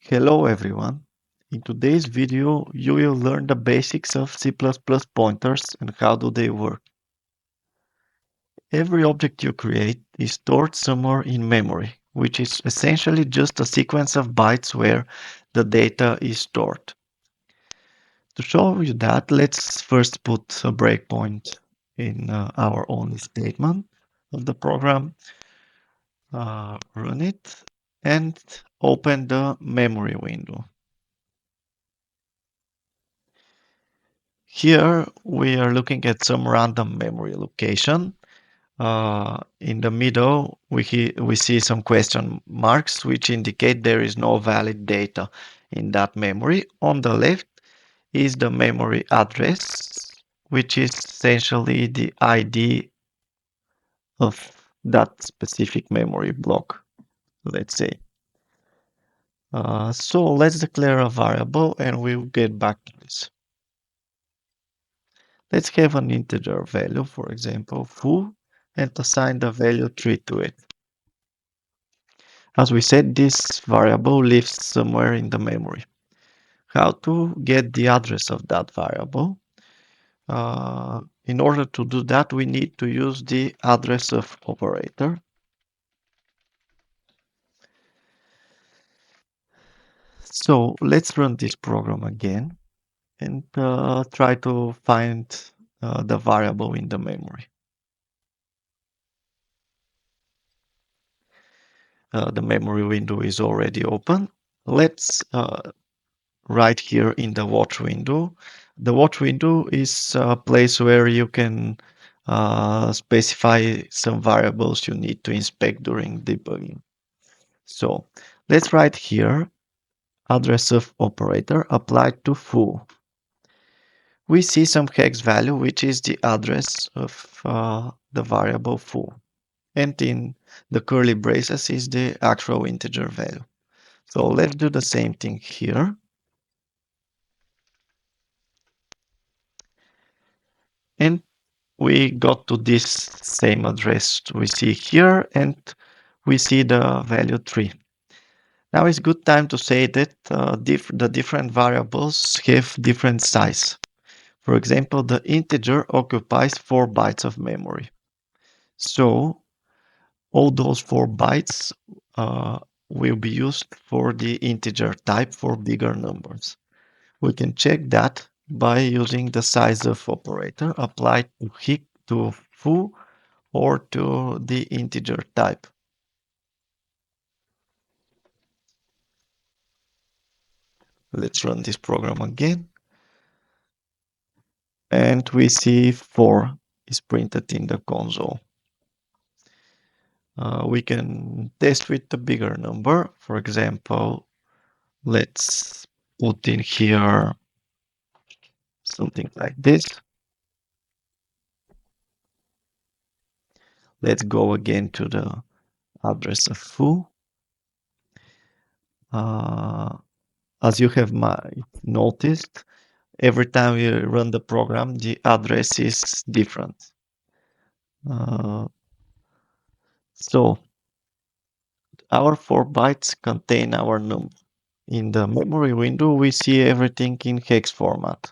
Hello everyone. In today's video, you will learn the basics of C++ pointers and how do they work. Every object you create is stored somewhere in memory, which is essentially just a sequence of bytes where the data is stored. To show you that, let's first put a breakpoint in our only statement of the program, run it, and open the memory window. Here we are looking at some random memory location. In the middle, we see some question marks, which indicate there is no valid data in that memory. On the left is the memory address, which is essentially the ID of that specific memory block, let's say. So let's declare a variable and we'll get back to this. Let's have an integer value, for example, foo, and assign the value 3 to it. As we said, this variable lives somewhere in the memory. How to get the address of that variable? In order to do that, we need to use the address of operator. So let's run this program again and try to find the variable in the memory. The memory window is already open. Let's right here in the watch window. The watch window is a place where you can specify some variables you need to inspect during debugging. So let's write here address of operator applied to foo. We see some hex value, which is the address of the variable foo. And in the curly braces is the actual integer value. So let's do the same thing here. And we got to this same address we see here, and we see the value 3. Now it's good time to say that the different variables have different size. For example, the integer occupies 4 bytes of memory. So all those 4 bytes will be used for the integer type for bigger numbers. We can check that by using the size of operator applied to foo or to the integer type. Let's run this program again. And we see 4 is printed in the console. We can test with the bigger number. For example, let's put in here something like this. Let's go again to the address of foo. As you have noticed, every time we run the program, the address is different. So our 4 bytes contain our number. In the memory window, we see everything in hex format.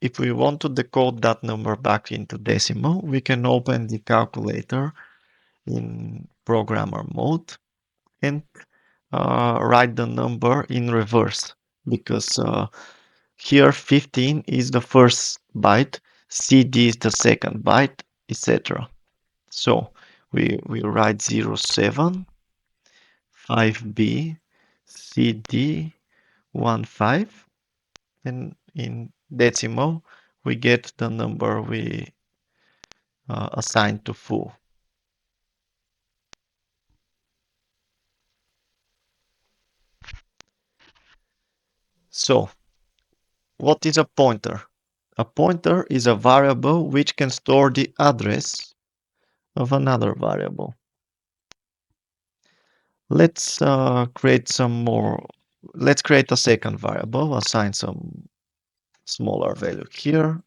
If we want to decode that number back into decimal, we can open the calculator in programmer mode and write the number in reverse, because here 15 is the first byte, CD is the second byte, etc. So we write 07 5B CD 15, and in decimal we get the number we assigned to foo. So what is a pointer? A pointer is a variable which can store the address of another variable. Let's create some more. Let's create a second variable, assign some smaller value here.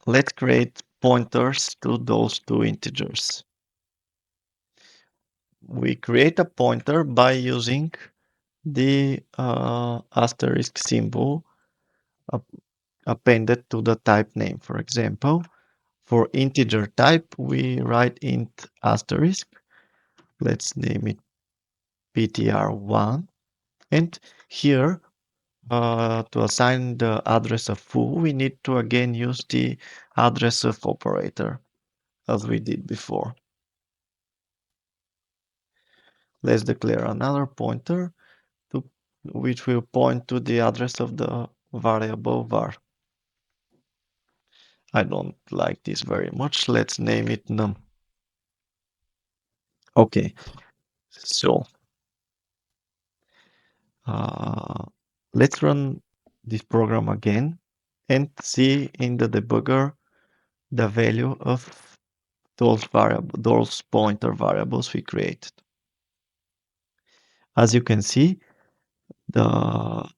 Let's create pointers to those two integers. We create a pointer by using the asterisk symbol appended to the type name. For example, for integer type, we write int asterisk. Let's name it ptr1. And here, to assign the address of foo, we need to again use the address of operator, as we did before. Let's declare another pointer to, which will point to the address of the variable var. I don't like this very much. Let's name it num. Okay, so uh, let's run this program again and see in the debugger the value of those pointer variables we created. As you can see, the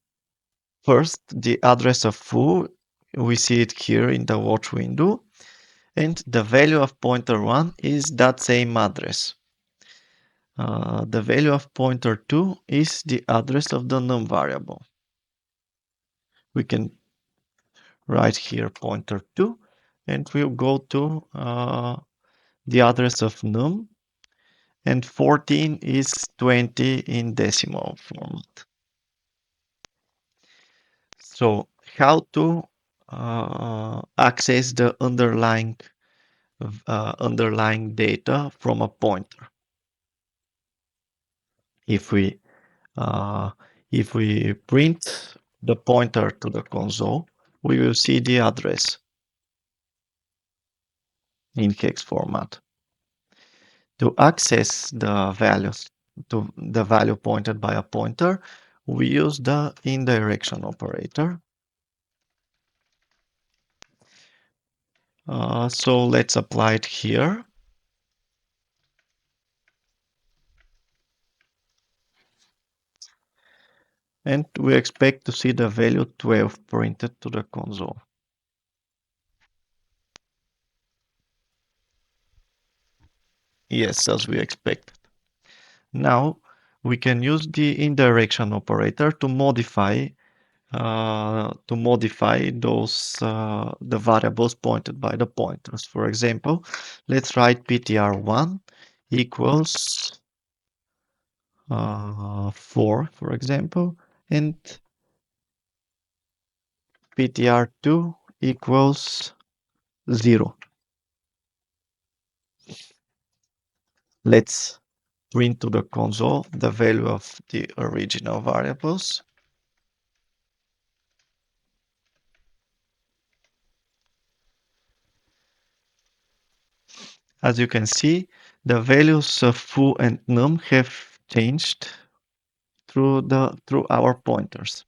the address of foo, we see it here in the watch window, and the value of pointer1 is that same address. The value of pointer2 is the address of the num variable. We can write here pointer2, and we'll go to the address of num, and 14 is 20 in decimal format. So how to access the underlying data from a pointer? If we uh, if we print the pointer to the console, we will see the address in hex format. To access the values to the value pointed by a pointer, we use the indirection operator. So let's apply it here. And we expect to see the value 12 printed to the console. Yes, as we expected. Now we can use the indirection operator to modify those the variables pointed by the pointers. For example, let's write ptr1 equals 4, for example, and ptr2 equals 0. Let's print to the console the value of the original variables. As you can see, the values of foo and num have changed through our pointers.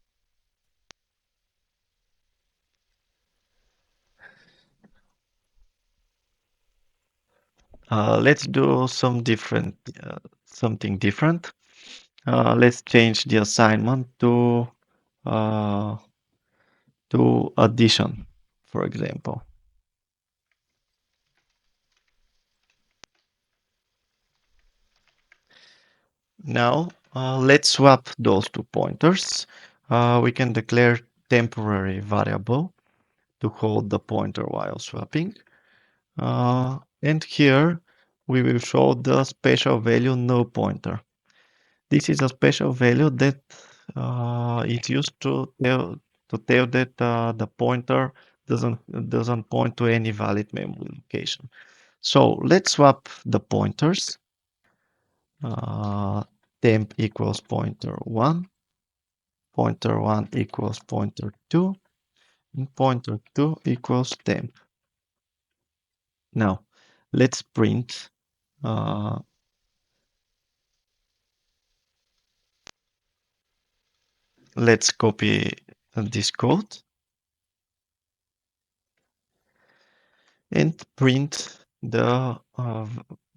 Let's do something different. Let's change the assignment uh, to addition, for example. Now, let's swap those two pointers. We can declare temporary variable to hold the pointer while swapping. And here we will show the special value no pointer. This is a special value that is used to tell that the pointer doesn't point to any valid memory location. So let's swap the pointers. Temp equals pointer1, pointer1 equals pointer2, and pointer2 equals temp. Now let's print let's copy this code and print the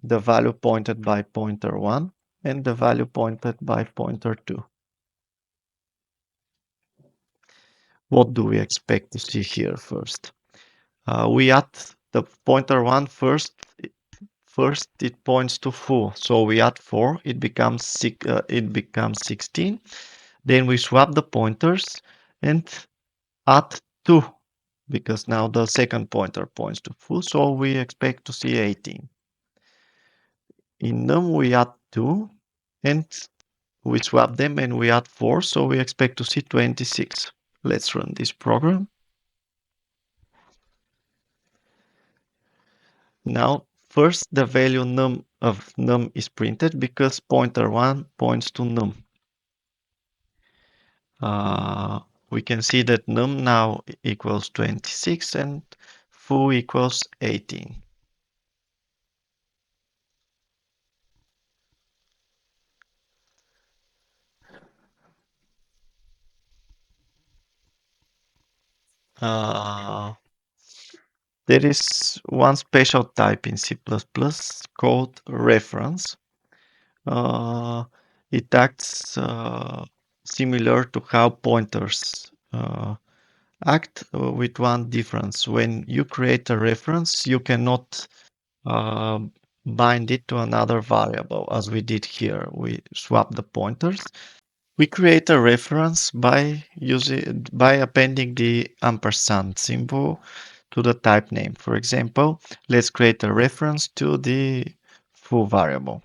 value pointed by pointer1 and the value pointed by pointer2. What do we expect to see here first? We add the pointer one first it points to full, so we add 4, it becomes 16. Then we swap the pointers and add 2 because now the second pointer points to full, so we expect to see 18. In num we add 2 and we swap them and we add 4, so we expect to see 26. Let's run this program. Now, first the value num of num is printed because pointer 1 points to num. We can see that num now equals 26 and foo equals 18. Uh, there is one special type in C++ called reference. Uh, it acts similar to how pointers act with one difference. When you create a reference, you cannot uh, bind it to another variable as we did here. We swap the pointers. We create a reference by appending the ampersand symbol to the type name. For example, let's create a reference to the full variable.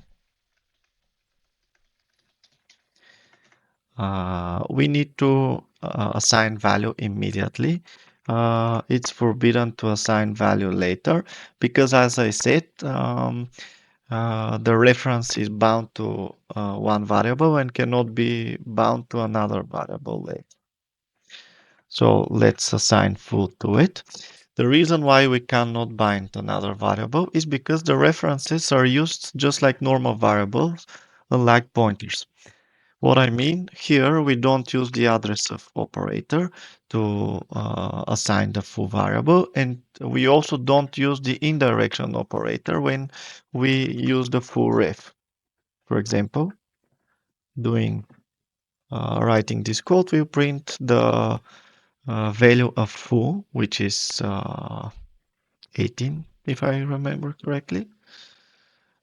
We need to assign value immediately. It's forbidden to assign value later because, as I said, the reference is bound to one variable and cannot be bound to another variable later. So let's assign full to it. The reason why we cannot bind another variable is because the references are used just like normal variables, unlike pointers. What I mean here, we don't use the address of operator to assign the full variable, and we also don't use the indirection operator when we use the full ref. For example, doing writing this code, we print the value of full, which is 18, if I remember correctly,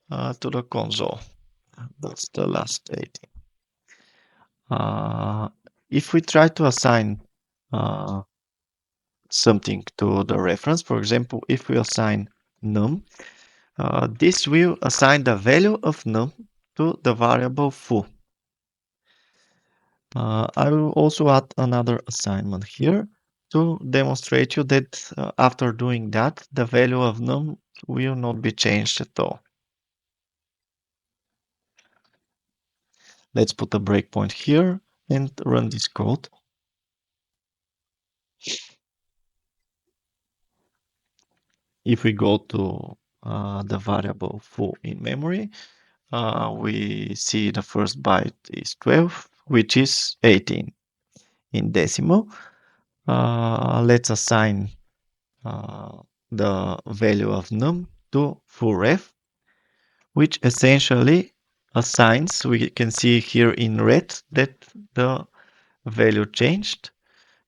to the console. That's the last 18. If we try to assign something to the reference, for example, if we assign num, this will assign the value of num to the variable foo. I will also add another assignment here to demonstrate you that after doing that, the value of num will not be changed at all. Let's put a breakpoint here and run this code. If we go to the variable foo in memory, we see the first byte is 12, which is 18 in decimal. Let's assign the value of num to fullref, which essentially assigns, we can see here in red that the value changed,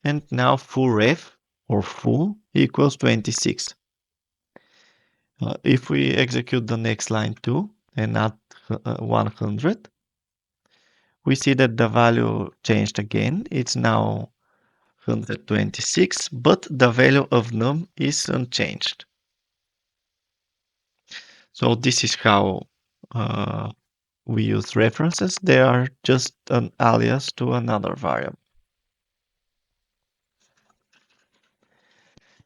and now fullref or full equals 26. If we execute the next line too and add 100, we see that the value changed again. It's now 126, but the value of num is unchanged. So this is how we use references. They are just an alias to another variable.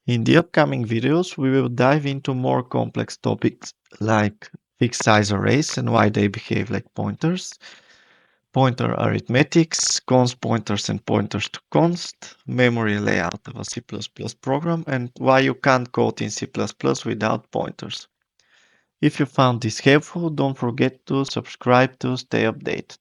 In the upcoming videos, we will dive into more complex topics like fixed size arrays and why they behave like pointers, pointer arithmetics, const pointers and pointers to const, memory layout of a C++ program, and why you can't code in C++ without pointers. If you found this helpful, don't forget to subscribe to stay updated.